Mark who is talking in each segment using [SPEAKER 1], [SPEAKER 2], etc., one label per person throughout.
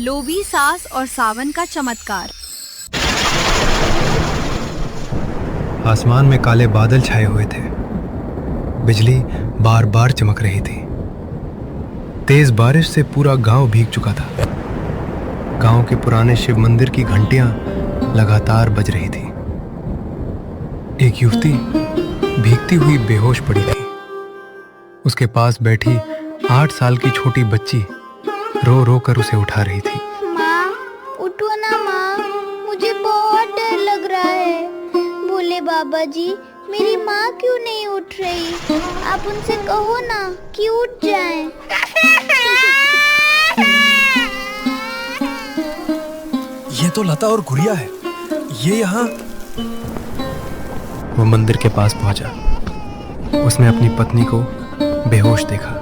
[SPEAKER 1] लोभी सास और सावन का चमत्कार।
[SPEAKER 2] आसमान में काले बादल छाए हुए थे। बिजली बार बार चमक रही थी। तेज बारिश से पूरा गांव भीग चुका था। गांव के पुराने शिव मंदिर की घंटियां लगातार बज रही थी। एक युवती भीगती हुई बेहोश पड़ी थी। उसके पास बैठी 8 साल की छोटी बच्ची रो रो कर उसे उठा रही थी।
[SPEAKER 3] माँ, उठो ना माँ, मुझे बहुत डर लग रहा है। भोले बाबा जी, मेरी माँ क्यों नहीं उठ रही? आप उनसे कहो ना कि उठ जाएं।
[SPEAKER 4] ये तो लता और गुड़िया है। ये यहाँ।
[SPEAKER 2] वो मंदिर के पास पहुंचा। उसने अपनी पत्नी को बेहोश देखा।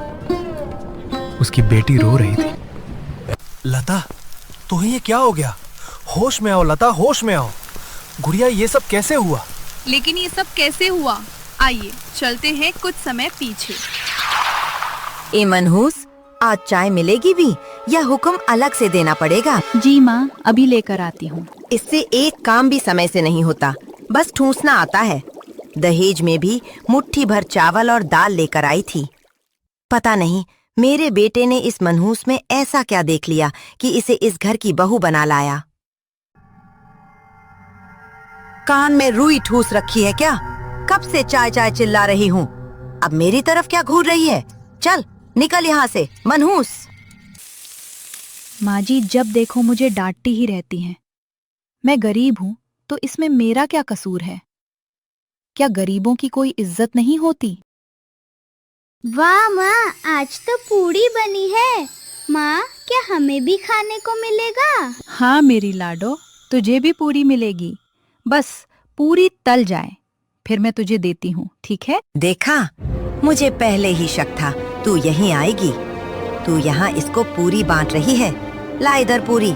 [SPEAKER 2] उसकी बेटी रो रही थी।
[SPEAKER 4] लता, तुम्हें ये क्या हो गया? होश में आओ लता, होश में आओ। गुड़िया, ये सब कैसे हुआ?
[SPEAKER 1] लेकिन ये सब कैसे हुआ? आइए चलते हैं कुछ समय पीछे।
[SPEAKER 5] ए मनहूस, आज चाय मिलेगी भी या हुक्म अलग से देना पड़ेगा?
[SPEAKER 6] जी माँ, अभी लेकर आती हूँ।
[SPEAKER 5] इससे एक काम भी समय से नहीं होता, बस ठूंसना आता है। दहेज में भी मुट्ठी भर चावल और दाल लेकर आई थी। पता नहीं मेरे बेटे ने इस मनहूस में ऐसा क्या देख लिया कि इसे इस घर की बहू बना लाया। कान में रुई ठूस रखी है क्या? कब से चाय चाय चिल्ला रही हूँ, अब मेरी तरफ क्या घूर रही है? चल निकल यहाँ से मनहूस।
[SPEAKER 6] माँ जी, जब देखो मुझे डांटती ही रहती हैं। मैं गरीब हूँ तो इसमें मेरा क्या कसूर है? क्या गरीबों की कोई इज्जत नहीं होती?
[SPEAKER 3] वाह माँ, आज तो पूड़ी बनी है। माँ, क्या हमें भी खाने को मिलेगा?
[SPEAKER 6] हाँ मेरी लाडो, तुझे भी पूरी मिलेगी। बस पूरी तल जाए, फिर मैं तुझे देती हूँ, ठीक है?
[SPEAKER 5] देखा, मुझे पहले ही शक था तू यहीं आएगी। तू यहाँ इसको पूरी बांट रही है। ला इधर पूरी।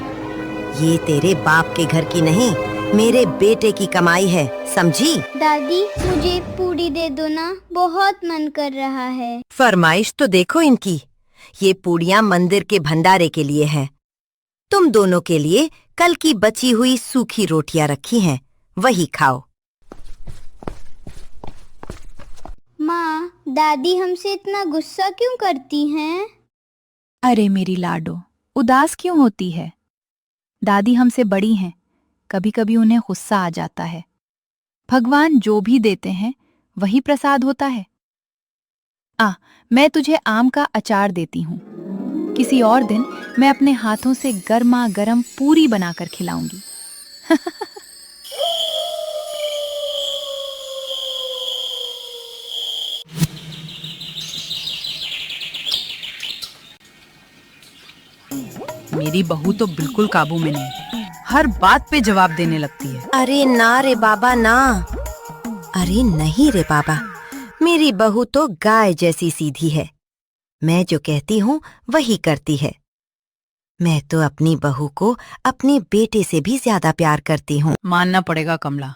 [SPEAKER 5] ये तेरे बाप के घर की नहीं, मेरे बेटे की कमाई है, समझी?
[SPEAKER 3] दादी, मुझे पूड़ी दे दो ना, बहुत मन कर रहा है।
[SPEAKER 5] फरमाइश तो देखो इनकी। ये पूड़ियाँ मंदिर के भंडारे के लिए हैं। तुम दोनों के लिए कल की बची हुई सूखी रोटियां रखी हैं, वही खाओ।
[SPEAKER 3] माँ, दादी हमसे इतना गुस्सा क्यों करती हैं?
[SPEAKER 6] अरे मेरी लाडो, उदास क्यों होती है? दादी हमसे बड़ी हैं, कभी कभी उन्हें गुस्सा आ जाता है। भगवान जो भी देते हैं वही प्रसाद होता है। मैं तुझे आम का अचार देती हूँ। किसी और दिन मैं अपने हाथों से गर्मा गर्म पूरी बनाकर खिलाऊंगी।
[SPEAKER 7] मेरी बहू तो बिल्कुल काबू में नहीं, हर बात पे जवाब देने लगती है।
[SPEAKER 5] अरे ना रे बाबा ना। अरे नहीं रे बाबा, मेरी बहू तो गाय जैसी सीधी है। मैं जो कहती हूँ वही करती है। मैं तो अपनी बहू को अपने बेटे से भी ज्यादा प्यार करती हूँ।
[SPEAKER 7] मानना पड़ेगा कमला,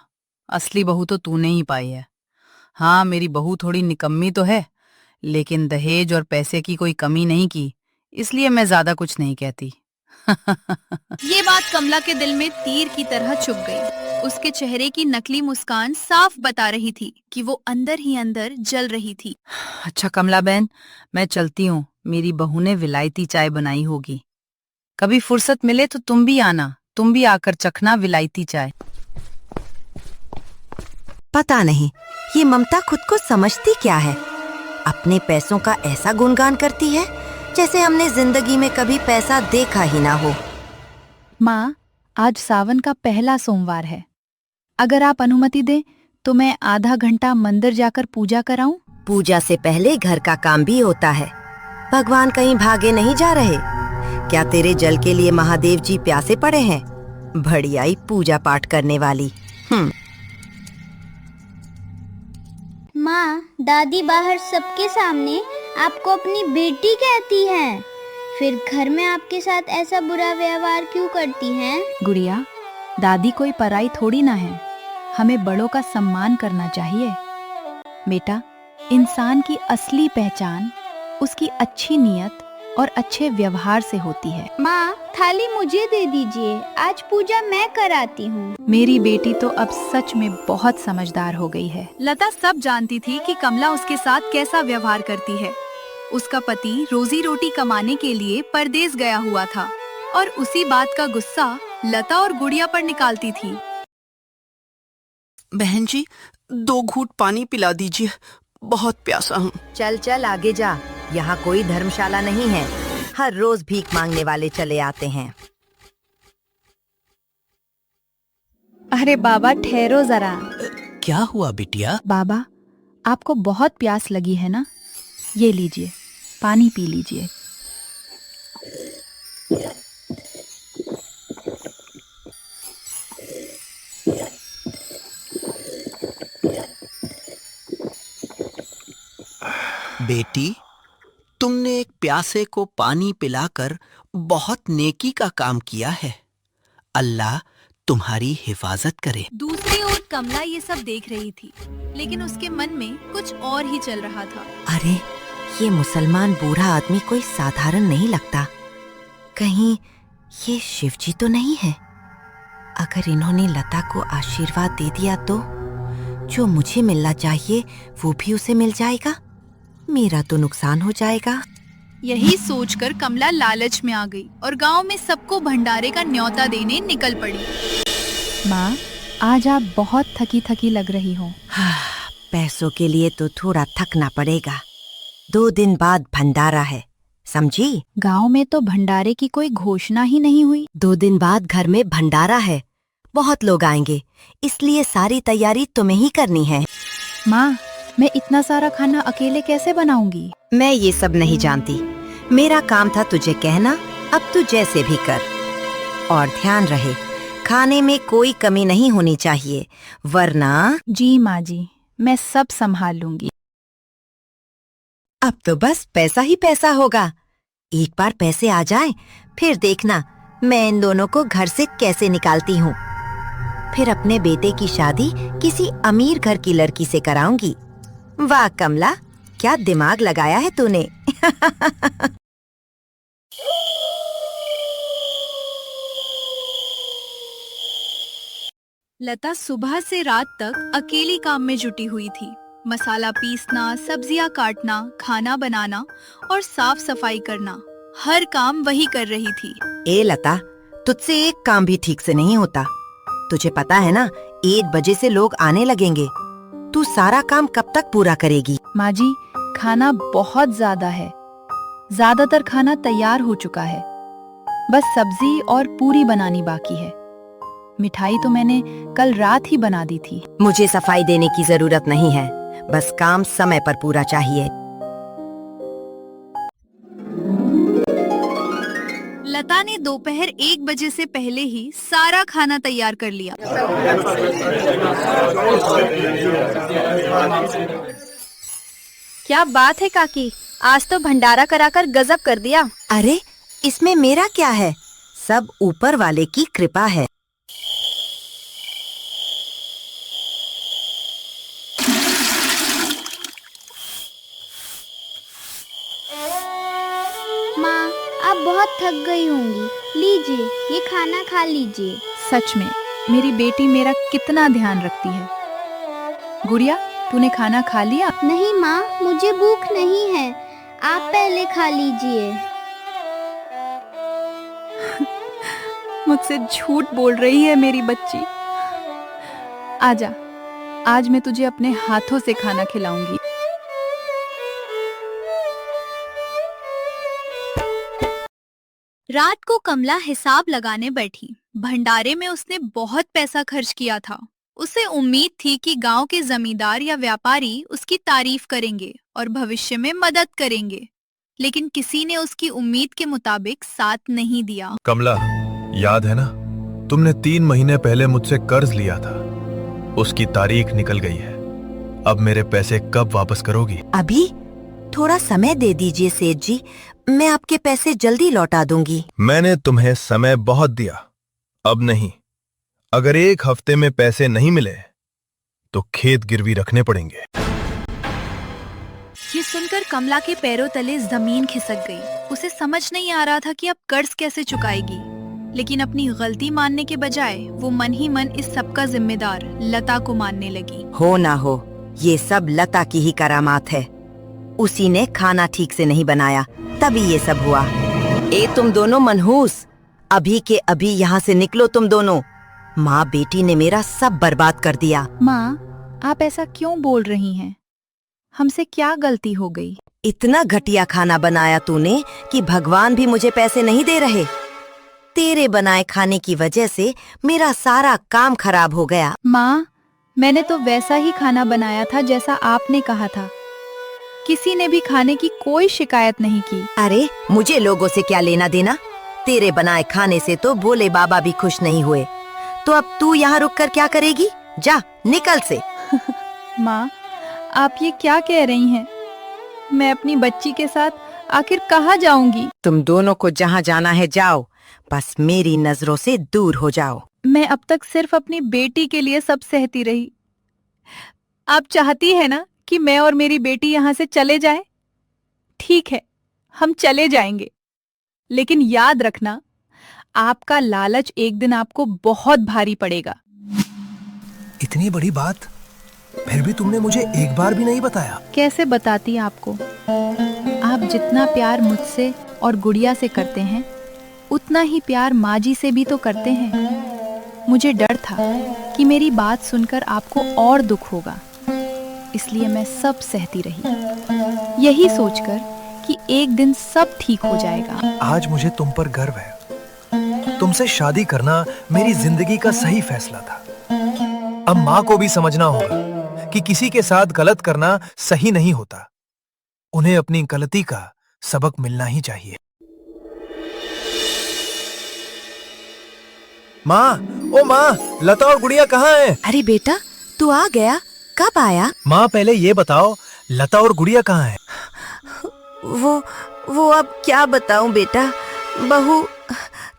[SPEAKER 7] असली बहू तो तूने ही पाई है। हाँ, मेरी बहू थोड़ी निकम्मी तो है, लेकिन दहेज और पैसे की कोई कमी नहीं की, इसलिए मैं ज्यादा कुछ नहीं कहती।
[SPEAKER 1] ये बात कमला के दिल में तीर की तरह चुभ गई। उसके चेहरे की नकली मुस्कान साफ बता रही थी कि वो अंदर ही अंदर जल रही थी।
[SPEAKER 7] अच्छा कमला बहन, मैं चलती हूँ। मेरी बहू ने विलायती चाय बनाई होगी। कभी फुर्सत मिले तो तुम भी आना, तुम भी आकर चखना विलायती चाय।
[SPEAKER 5] पता नहीं ये ममता खुद को समझती क्या है। अपने पैसों का ऐसा गुणगान करती है जैसे हमने जिंदगी में कभी पैसा देखा ही ना हो।
[SPEAKER 6] माँ, आज सावन का पहला सोमवार है। अगर आप अनुमति दें तो मैं आधा घंटा मंदिर जाकर पूजा कराऊं?
[SPEAKER 5] पूजा से पहले घर का काम भी होता है। भगवान कहीं भागे नहीं जा रहे। क्या तेरे जल के लिए महादेव जी प्यासे पड़े हैं? बढ़ियाई पूजा पाठ करने वाली।
[SPEAKER 3] माँ, दादी बाहर सबके सामने आपको अपनी बेटी कहती हैं, फिर घर में आपके साथ ऐसा बुरा व्यवहार क्यों करती हैं?
[SPEAKER 6] गुड़िया, दादी कोई पराई थोड़ी ना है। हमें बड़ों का सम्मान करना चाहिए। बेटा, इंसान की असली पहचान उसकी अच्छी नीयत और अच्छे व्यवहार से होती है।
[SPEAKER 3] माँ, थाली मुझे दे दीजिए, आज पूजा मैं कराती हूँ।
[SPEAKER 6] मेरी बेटी तो अब सच में बहुत समझदार हो गई है।
[SPEAKER 1] लता सब जानती थी कि कमला उसके साथ कैसा व्यवहार करती है। उसका पति रोजी रोटी कमाने के लिए परदेश गया हुआ था और उसी बात का गुस्सा लता और गुड़िया पर निकालती थी।
[SPEAKER 8] बहन जी, 2 घूंट पानी पिला दीजिए, बहुत प्यासा हूँ।
[SPEAKER 5] चल चल आगे जा, यहाँ कोई धर्मशाला नहीं है। हर रोज भीख मांगने वाले चले आते हैं।
[SPEAKER 6] अरे बाबा ठहरो जरा।
[SPEAKER 8] क्या हुआ बिटिया?
[SPEAKER 6] बाबा, आपको बहुत प्यास लगी है ना? ये लीजिए, पानी पी लीजिए।
[SPEAKER 8] बेटी, तुमने एक प्यासे को पानी पिलाकर बहुत नेकी का काम किया है। अल्लाह तुम्हारी हिफाजत करे।
[SPEAKER 1] दूसरी ओर कमला ये सब देख रही थी, लेकिन उसके मन में कुछ और ही चल रहा था।
[SPEAKER 5] अरे, ये मुसलमान बूढ़ा आदमी कोई साधारण नहीं लगता। कहीं ये शिवजी तो नहीं है? अगर इन्होंने लता को आशीर्वाद दे दिया तो जो मुझे मिलना चाहिए वो भी उसे मिल जाएगा। मेरा तो नुकसान हो जाएगा।
[SPEAKER 1] यही सोचकर कमला लालच में आ गई और गांव में सबको भंडारे का न्योता देने निकल पड़ी।
[SPEAKER 6] माँ, आज आप बहुत थकी थकी लग रही हो।
[SPEAKER 5] पैसों के लिए तो थोड़ा थकना पड़ेगा। 2 दिन बाद भंडारा है, समझी?
[SPEAKER 6] गांव में तो भंडारे की कोई घोषणा ही नहीं हुई।
[SPEAKER 5] 2 दिन बाद घर में भंडारा है, बहुत लोग आएंगे, इसलिए सारी तैयारी तुम्हें ही करनी है।
[SPEAKER 6] माँ, मैं इतना सारा खाना अकेले कैसे बनाऊंगी?
[SPEAKER 5] मैं ये सब नहीं जानती। मेरा काम था तुझे कहना, अब तू जैसे भी कर। और ध्यान रहे, खाने में कोई कमी नहीं होनी चाहिए, वरना।
[SPEAKER 6] जी माँ जी, मैं सब संभाल लूंगी।
[SPEAKER 5] अब तो बस पैसा ही पैसा होगा। एक बार पैसे आ जाएं, फिर देखना मैं इन दोनों को घर से कैसे निकालती हूँ। फिर अपने बेटे की शादी किसी अमीर घर की लड़की से कराऊंगी। वाह कमला, क्या दिमाग लगाया है तूने।
[SPEAKER 1] लता सुबह से रात तक अकेली काम में जुटी हुई थी। मसाला पीसना, सब्जियां काटना, खाना बनाना और साफ सफाई करना, हर काम वही कर रही थी।
[SPEAKER 5] ए लता, तुझसे एक काम भी ठीक से नहीं होता। तुझे पता है ना, 1 बजे से लोग आने लगेंगे। तू सारा काम कब तक पूरा करेगी?
[SPEAKER 6] माँ जी, खाना बहुत ज्यादा है। ज्यादातर खाना तैयार हो चुका है, बस सब्जी और पूरी बनानी बाकी है। मिठाई तो मैंने कल रात ही बना दी थी।
[SPEAKER 5] मुझे सफाई देने की जरूरत नहीं है, बस काम समय पर पूरा चाहिए।
[SPEAKER 1] लता ने दोपहर 1 बजे से पहले ही सारा खाना तैयार कर लिया।
[SPEAKER 3] क्या बात है काकी, आज तो भंडारा कराकर गजब कर दिया।
[SPEAKER 5] अरे, इसमें मेरा क्या है? सब ऊपर वाले की कृपा है।
[SPEAKER 3] माँ, आप बहुत थक गई होंगी, लीजिए ये खाना खा लीजिए।
[SPEAKER 6] सच में मेरी बेटी मेरा कितना ध्यान रखती है। गुड़िया, तूने खाना खा लिया?
[SPEAKER 3] नहीं माँ, मुझे भूख नहीं है, आप पहले खा लीजिए।
[SPEAKER 6] मुझसे झूठ बोल रही है मेरी बच्ची। आजा, आज मैं तुझे अपने हाथों से खाना खिलाऊंगी।
[SPEAKER 1] रात को कमला हिसाब लगाने बैठी। भंडारे में उसने बहुत पैसा खर्च किया था। उसे उम्मीद थी कि गांव के जमींदार या व्यापारी उसकी तारीफ करेंगे और भविष्य में मदद करेंगे, लेकिन किसी ने उसकी उम्मीद के मुताबिक साथ नहीं दिया।
[SPEAKER 2] कमला, याद है ना, तुमने 3 महीने पहले मुझसे कर्ज लिया था, उसकी तारीख निकल गई है। अब मेरे पैसे कब वापस करोगी?
[SPEAKER 5] अभी थोड़ा समय दे दीजिए सेठ जी, मैं आपके पैसे जल्दी लौटा दूंगी।
[SPEAKER 2] मैंने तुम्हें समय बहुत दिया, अब नहीं। अगर 1 हफ्ते में पैसे नहीं मिले तो खेत गिरवी रखने पड़ेंगे।
[SPEAKER 1] ये सुनकर कमला के पैरों तले जमीन खिसक गई। उसे समझ नहीं आ रहा था कि अब कर्ज कैसे चुकाएगी, लेकिन अपनी गलती मानने के बजाय वो मन ही मन इस सब का जिम्मेदार लता को मानने लगी।
[SPEAKER 5] हो ना हो, ये सब लता की ही करामात है। उसी ने खाना ठीक से नहीं बनाया, तभी ये सब हुआ। ए तुम दोनों मनहूस, अभी के अभी यहाँ से निकलो तुम दोनों। माँ बेटी ने मेरा सब बर्बाद कर दिया।
[SPEAKER 6] माँ, आप ऐसा क्यों बोल रही हैं? हमसे क्या गलती हो गई?
[SPEAKER 5] इतना घटिया खाना बनाया तूने कि भगवान भी मुझे पैसे नहीं दे रहे। तेरे बनाए खाने की वजह से मेरा सारा काम खराब हो गया।
[SPEAKER 6] माँ, मैंने तो वैसा ही खाना बनाया था जैसा आपने कहा था। किसी ने भी खाने की कोई शिकायत नहीं की।
[SPEAKER 5] अरे मुझे लोगों से क्या लेना देना? तेरे बनाए खाने से तो भोले बाबा भी खुश नहीं हुए। तो अब तू यहाँ रुक कर क्या करेगी? जा निकल से।
[SPEAKER 6] माँ, आप ये क्या कह रही हैं? मैं अपनी बच्ची के साथ आखिर कहाँ जाऊंगी?
[SPEAKER 5] तुम दोनों को जहाँ जाना है जाओ, बस मेरी नजरों से दूर हो जाओ।
[SPEAKER 6] मैं अब तक सिर्फ अपनी बेटी के लिए सब सहती रही। आप चाहती है ना कि मैं और मेरी बेटी यहाँ से चले जाएं? ठीक है, हम चले जाएंगे, लेकिन याद रखना, आपका लालच एक दिन आपको बहुत भारी पड़ेगा।
[SPEAKER 4] इतनी बड़ी बात, फिर भी तुमने मुझे एक बार भी नहीं बताया।
[SPEAKER 6] कैसे बताती आपको? आप जितना प्यार मुझसे और गुड़िया से करते हैं, उतना ही प्यार माँ जी से भी तो करते हैं। मुझे डर था कि मेरी बात सुनकर आपको और दुख होगा, इसलिए मैं सब सहती रही, यही सोचकर कि एक दिन सब ठीक हो जाएगा।
[SPEAKER 4] आज मुझे तुम पर गर्व है। तुमसे शादी करना मेरी जिंदगी का सही फैसला था। अब माँ को भी समझना होगा कि किसी के साथ गलत करना सही नहीं होता। उन्हें अपनी गलती का सबक मिलना ही चाहिए। माँ, ओ माँ, लता और गुड़िया कहाँ हैं?
[SPEAKER 5] अरे बेटा, तू आ गया? कब आया?
[SPEAKER 4] माँ पहले ये बताओ, लता और गुड़िया कहाँ हैं?
[SPEAKER 5] वो अब क्या बताऊं बेटा। बहू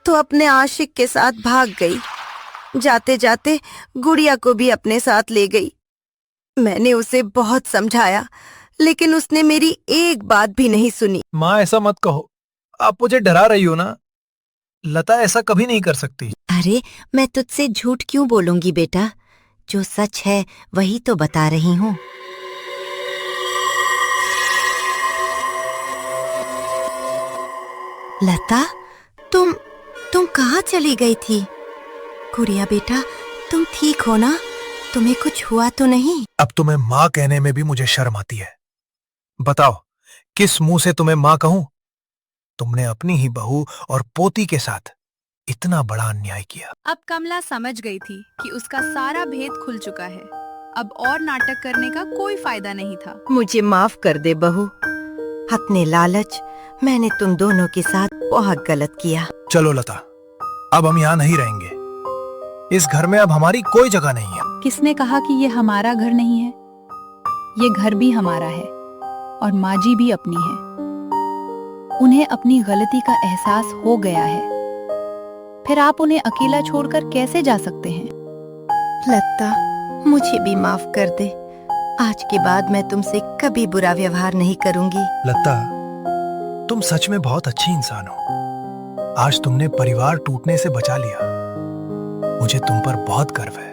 [SPEAKER 5] तो अपने आशिक के साथ भाग गई। जाते जाते गुड़िया को भी अपने साथ ले गई। मैंने उसे बहुत समझाया, लेकिन उसने मेरी एक बात भी नहीं सुनी।
[SPEAKER 4] माँ ऐसा मत कहो, आप मुझे डरा रही हो ना। लता ऐसा कभी नहीं कर सकती।
[SPEAKER 5] अरे मैं तुझसे झूठ क्यों बोलूंगी बेटा? जो सच है वही तो बता रही हूँ। लता, तुम कहाँ चली गई थी? गुड़िया बेटा, तुम ठीक हो ना? तुम्हें कुछ हुआ तो नहीं?
[SPEAKER 4] अब तुम्हें माँ कहने में भी मुझे शर्म आती है। बताओ, किस मुंह से तुम्हें माँ कहूं? तुमने अपनी ही बहू और पोती के साथ इतना बड़ा अन्याय किया।
[SPEAKER 1] अब कमला समझ गई थी कि उसका सारा भेद खुल चुका है। अब और नाटक करने का कोई फायदा नहीं था।
[SPEAKER 5] मुझे माफ कर दे बहू। अपने लालच मैंने तुम दोनों के साथ बहुत गलत किया।
[SPEAKER 4] चलो लता, अब हम यहाँ नहीं रहेंगे। इस घर में अब हमारी कोई जगह नहीं है।
[SPEAKER 6] किसने कहा कि ये हमारा घर नहीं है? ये घर भी हमारा है और माँ जी भी अपनी है। उन्हें अपनी गलती का एहसास हो गया है, फिर आप उन्हें अकेला छोड़कर कैसे जा सकते हैं?
[SPEAKER 5] लता, मुझे भी माफ कर दे। आज के बाद मैं तुमसे कभी बुरा व्यवहार नहीं करूंगी।
[SPEAKER 4] लता, तुम सच में बहुत अच्छी इंसान हो। आज तुमने परिवार टूटने से बचा लिया। मुझे तुम पर बहुत गर्व है।